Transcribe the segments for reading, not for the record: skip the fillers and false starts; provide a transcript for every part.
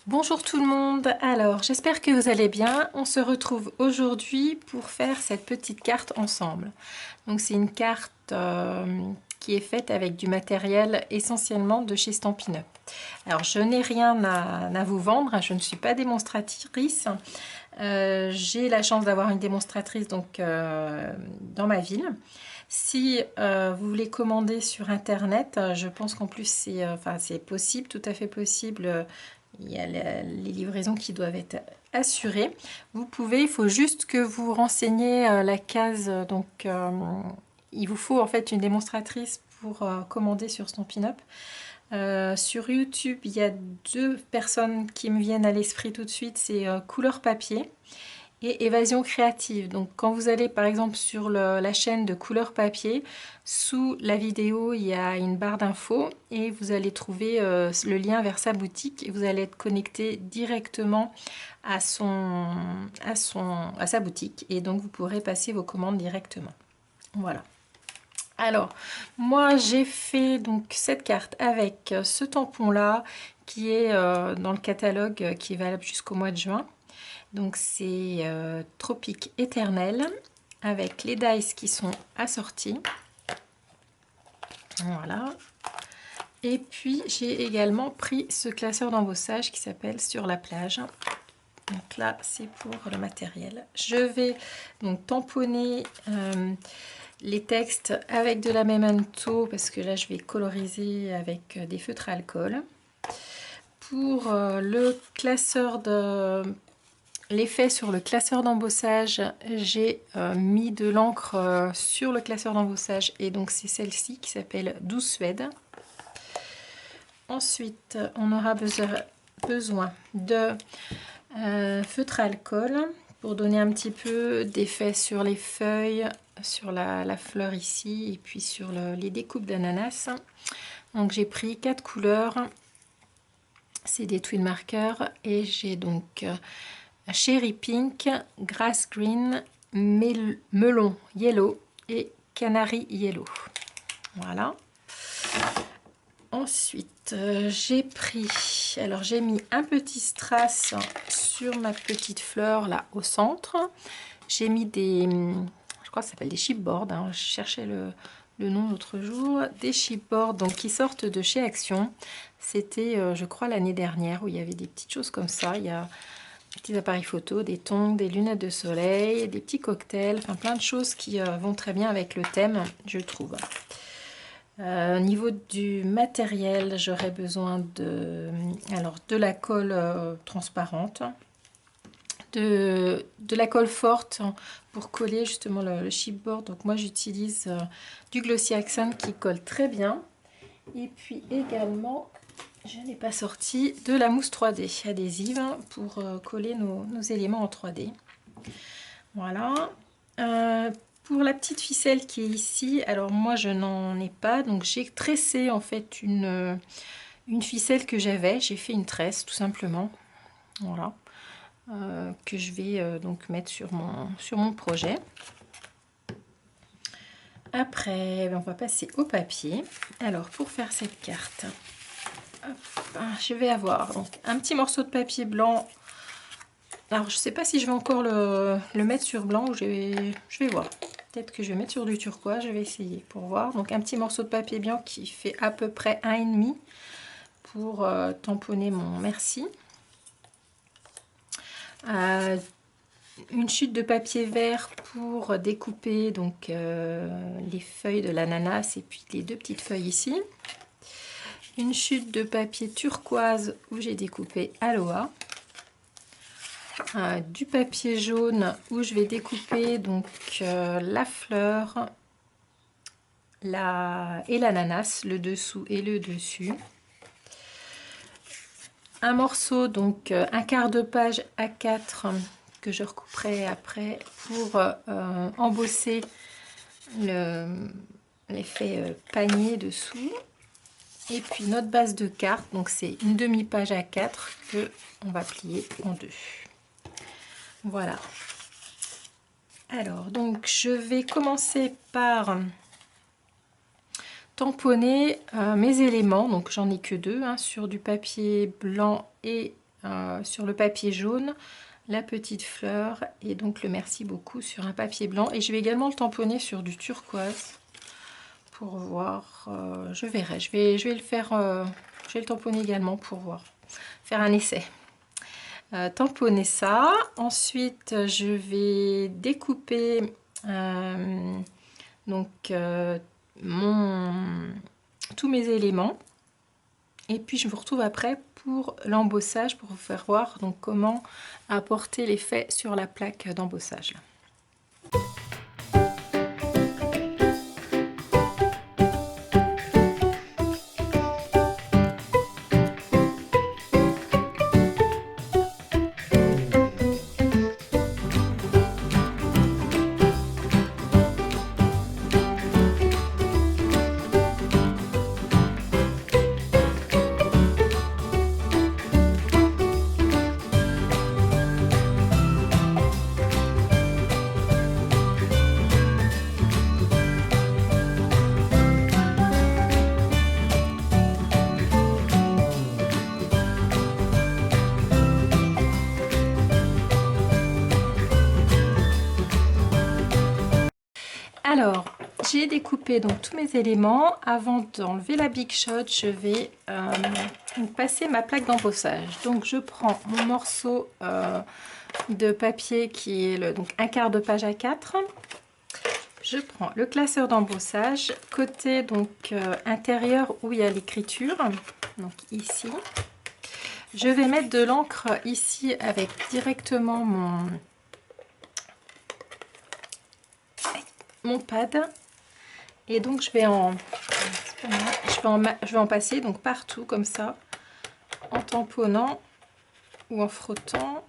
Bonjour tout le monde, alors j'espère que vous allez bien. On se retrouve aujourd'hui pour faire cette petite carte ensemble. Donc c'est une carte qui est faite avec du matériel essentiellement de chez Stampin' Up. Alors je n'ai rien à vous vendre, je ne suis pas démonstratrice. J'ai la chance d'avoir une démonstratrice donc, dans ma ville. Si vous voulez commander sur internet, je pense qu'en plus c'est possible, tout à fait possible. Il y a les livraisons qui doivent être assurées. Vous pouvez, il faut juste que vous renseigniez la case. Donc, il vous faut en fait une démonstratrice pour commander sur Stampin' Up. Sur YouTube, il y a deux personnes qui me viennent à l'esprit tout de suite. C'est Couleur Papier et Évasion Créative. Donc quand vous allez par exemple sur la chaîne de Couleur Papier, sous la vidéo il y a une barre d'infos et vous allez trouver le lien vers sa boutique et vous allez être connecté directement à sa boutique et donc vous pourrez passer vos commandes directement. Voilà. Alors, moi j'ai fait donc cette carte avec ce tampon là qui est dans le catalogue qui est valable jusqu'au mois de juin. Donc c'est Tropique Éternel avec les dice qui sont assortis. Voilà. Et puis j'ai également pris ce classeur d'embossage qui s'appelle Sur la plage. Donc là c'est pour le matériel. Je vais donc tamponner les textes avec de la Memento parce que là je vais coloriser avec des feutres à alcool. Pour le classeur de l'effet sur le classeur d'embossage, j'ai mis de l'encre sur le classeur d'embossage et donc c'est celle-ci qui s'appelle Douce Suède. Ensuite, on aura besoin de feutre à alcool pour donner un petit peu d'effet sur les feuilles, sur la fleur ici et puis sur les découpes d'ananas. Donc j'ai pris 4 couleurs, c'est des twin markers et j'ai donc Cherry Pink, Grass Green, Melon Yellow et Canary Yellow. Voilà. Ensuite, j'ai mis un petit strass sur ma petite fleur là au centre. J'ai mis je crois que ça s'appelle des chipboards, hein. Je cherchais le nom l'autre jour. Des chipboards donc, qui sortent de chez Action. C'était, je crois, l'année dernière où il y avait des petites choses comme ça. Il y a des petits appareils photo, des tongs, des lunettes de soleil, des petits cocktails, enfin plein de choses qui vont très bien avec le thème, je trouve. Au niveau du matériel, j'aurais besoin de la colle transparente, de la colle forte pour coller justement le chipboard. Donc moi j'utilise du Glossy Accent qui colle très bien. Et puis également, je n'ai pas sorti de la mousse 3D adhésive pour coller nos éléments en 3D. Voilà. Pour la petite ficelle qui est ici, alors moi je n'en ai pas, donc j'ai tressé en fait une ficelle que j'avais, j'ai fait une tresse tout simplement, voilà, que je vais donc mettre sur mon projet. Après, on va passer au papier. Alors pour faire cette carte, hop, je vais avoir donc un petit morceau de papier blanc. Alors je sais pas si je vais encore le mettre sur blanc ou je vais voir. Peut-être que je vais mettre sur du turquoise, je vais essayer pour voir. Donc un petit morceau de papier blanc qui fait à peu près 1,5 pour tamponner mon merci. Une chute de papier vert pour découper donc les feuilles de l'ananas et puis les deux petites feuilles ici. Une chute de papier turquoise où j'ai découpé Aloha. Du papier jaune où je vais découper donc la fleur et l'ananas, le dessous et le dessus. Un morceau, donc un quart de page A4 que je recouperai après pour embosser l'effet panier dessous. Et puis notre base de carte, donc c'est une demi-page A4 que on va plier en deux. Voilà. Alors, donc je vais commencer par tamponner mes éléments. Donc j'en ai que deux, hein, sur du papier blanc et sur le papier jaune la petite fleur et donc le merci beaucoup sur un papier blanc. Et je vais également le tamponner sur du turquoise pour voir. Je verrai, je vais le faire, je vais le tamponner également pour voir, faire un essai. Tamponner ça. Ensuite, je vais découper donc tous mes éléments. Et puis je vous retrouve après pour l'embossage, pour vous faire voir donc comment apporter l'effet sur la plaque d'embossage. Alors, j'ai découpé donc tous mes éléments. Avant d'enlever la Big Shot, je vais passer ma plaque d'embossage. Donc, je prends mon morceau de papier qui est donc un quart de page A4. Je prends le classeur d'embossage, côté donc intérieur où il y a l'écriture, donc ici. Je vais mettre de l'encre ici avec directement mon pad et donc je vais en passer donc partout comme ça en tamponnant ou en frottant.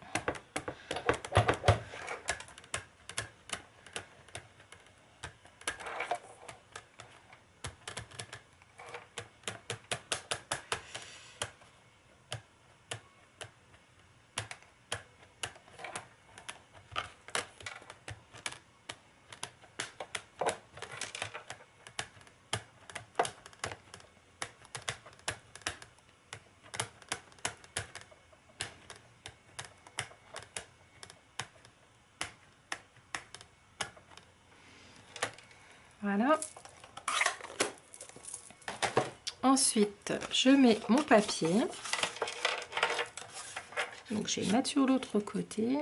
Voilà. Ensuite, je mets mon papier. Donc, je vais le mettre sur l'autre côté.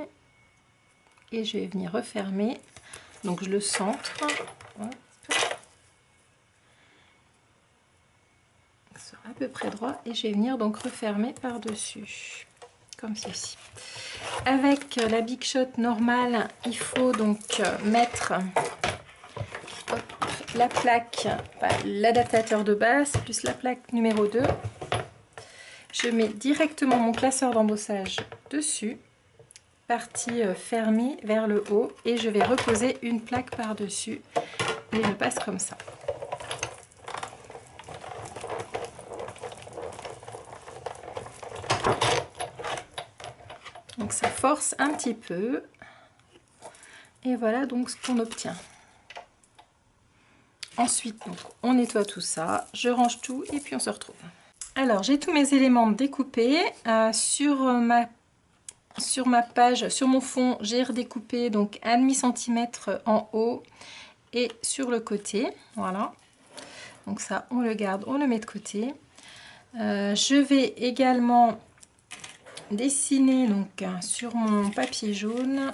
Et je vais venir refermer. Donc, je le centre. Hop. Soit à peu près droit. Et je vais venir donc refermer par-dessus. Comme ceci. Avec la Big Shot normale, il faut donc mettre... la plaque, l'adaptateur de base, plus la plaque numéro 2. Je mets directement mon classeur d'embossage dessus, partie fermée vers le haut, et je vais reposer une plaque par-dessus. Et je passe comme ça. Donc ça force un petit peu. Et voilà donc ce qu'on obtient. Ensuite, donc, on nettoie tout ça, je range tout et puis on se retrouve. Alors, j'ai tous mes éléments découpés. Sur ma page, sur mon fond, j'ai redécoupé donc 1,5 cm en haut et sur le côté. Voilà. Donc ça, on le garde, on le met de côté. Je vais également dessiner donc sur mon papier jaune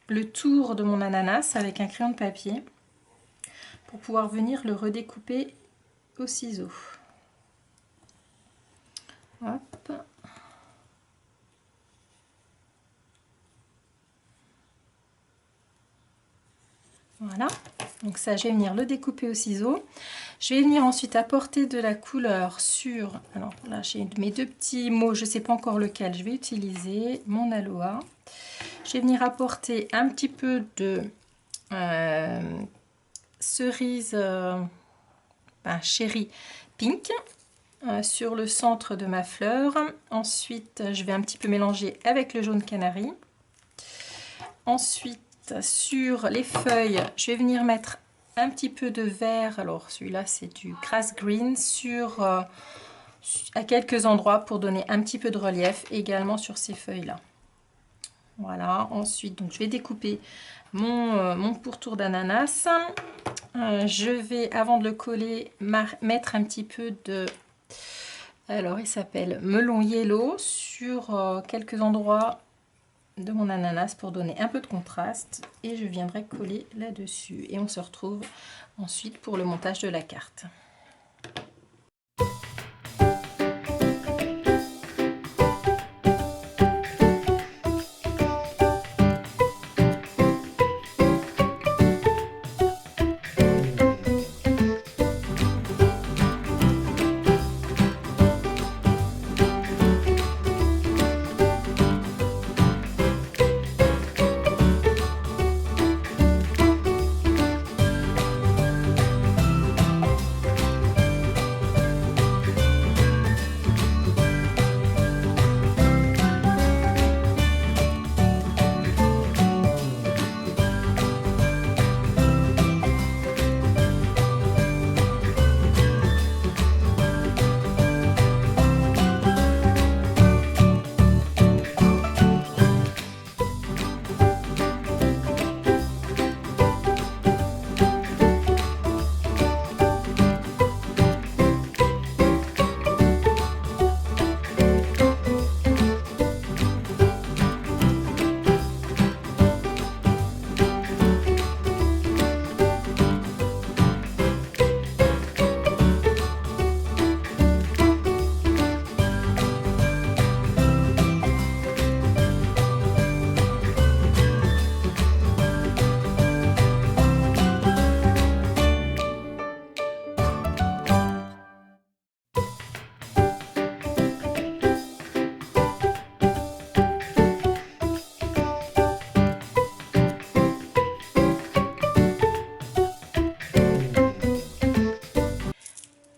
le tour de mon ananas avec un crayon de papier, pour pouvoir venir le redécouper au ciseau. Hop. Voilà, donc ça je vais venir le découper au ciseau. Je vais venir ensuite apporter de la couleur sur, alors là j'ai mes deux petits mots, je ne sais pas encore lequel je vais utiliser, mon aloe. Je vais venir apporter un petit peu de cerise chéri pink sur le centre de ma fleur. Ensuite je vais un petit peu mélanger avec le jaune canari. Ensuite sur les feuilles je vais venir mettre un petit peu de vert, alors celui-là c'est du grass green, sur à quelques endroits pour donner un petit peu de relief également sur ces feuilles-là. Voilà, ensuite, donc je vais découper mon pourtour d'ananas. Je vais, avant de le coller, mettre un petit peu de... Alors, il s'appelle melon yellow sur quelques endroits de mon ananas pour donner un peu de contraste. Et je viendrai coller là-dessus. Et on se retrouve ensuite pour le montage de la carte.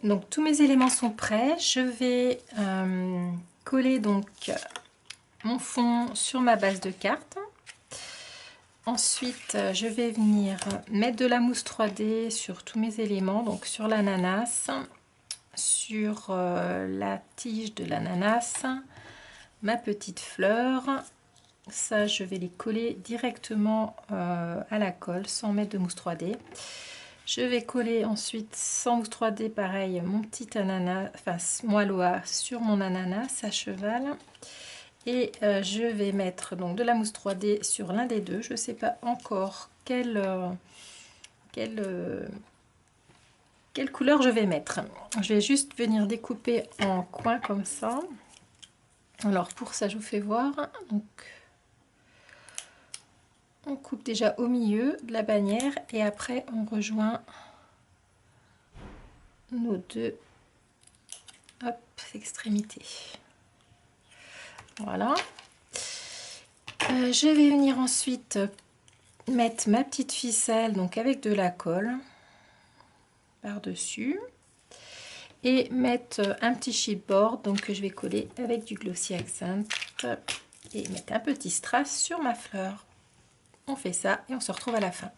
Donc tous mes éléments sont prêts. Je vais coller donc mon fond sur ma base de carte. Ensuite, je vais venir mettre de la mousse 3D sur tous mes éléments, donc sur l'ananas, sur la tige de l'ananas, ma petite fleur. Ça, je vais les coller directement à la colle sans mettre de mousse 3D. Je vais coller ensuite sans mousse 3D, pareil, mon petit ananas, enfin moellois sur mon ananas à cheval. Et je vais mettre donc de la mousse 3D sur l'un des deux. Je ne sais pas encore quelle couleur je vais mettre. Je vais juste venir découper en coins comme ça. Alors pour ça, je vous fais voir. Donc, on coupe déjà au milieu de la bannière et après on rejoint nos deux extrémités. Voilà. Je vais venir ensuite mettre ma petite ficelle donc avec de la colle par-dessus et mettre un petit chipboard donc que je vais coller avec du Glossy Accent et mettre un petit strass sur ma fleur. On fait ça et on se retrouve à la fin.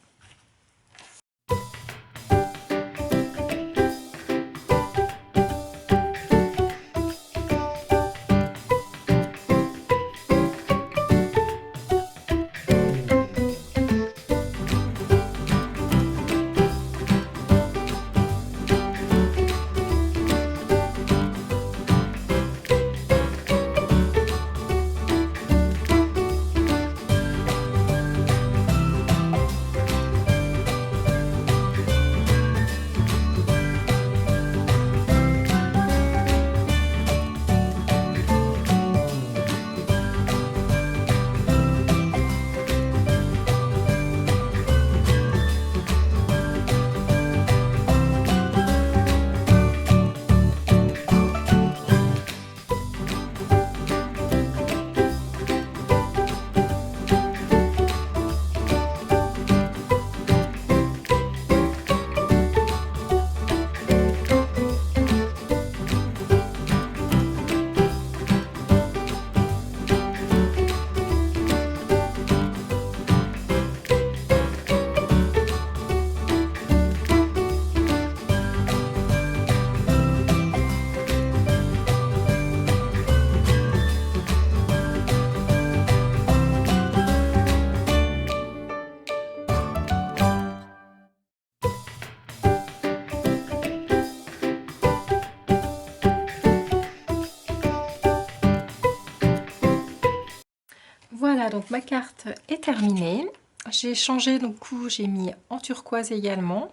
Voilà, donc ma carte est terminée. J'ai changé, donc j'ai mis en turquoise également.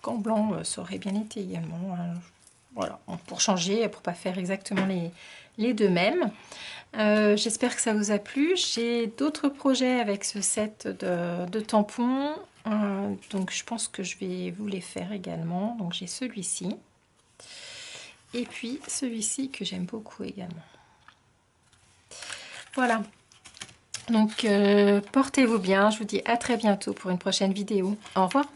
En blanc, ça aurait bien été également. Hein. Voilà, pour changer, pour pas faire exactement les deux mêmes. J'espère que ça vous a plu. J'ai d'autres projets avec ce set de tampons. Donc je pense que je vais vous les faire également. Donc j'ai celui-ci. Et puis celui-ci que j'aime beaucoup également. Voilà. Donc portez-vous bien. Je vous dis à très bientôt pour une prochaine vidéo. Au revoir.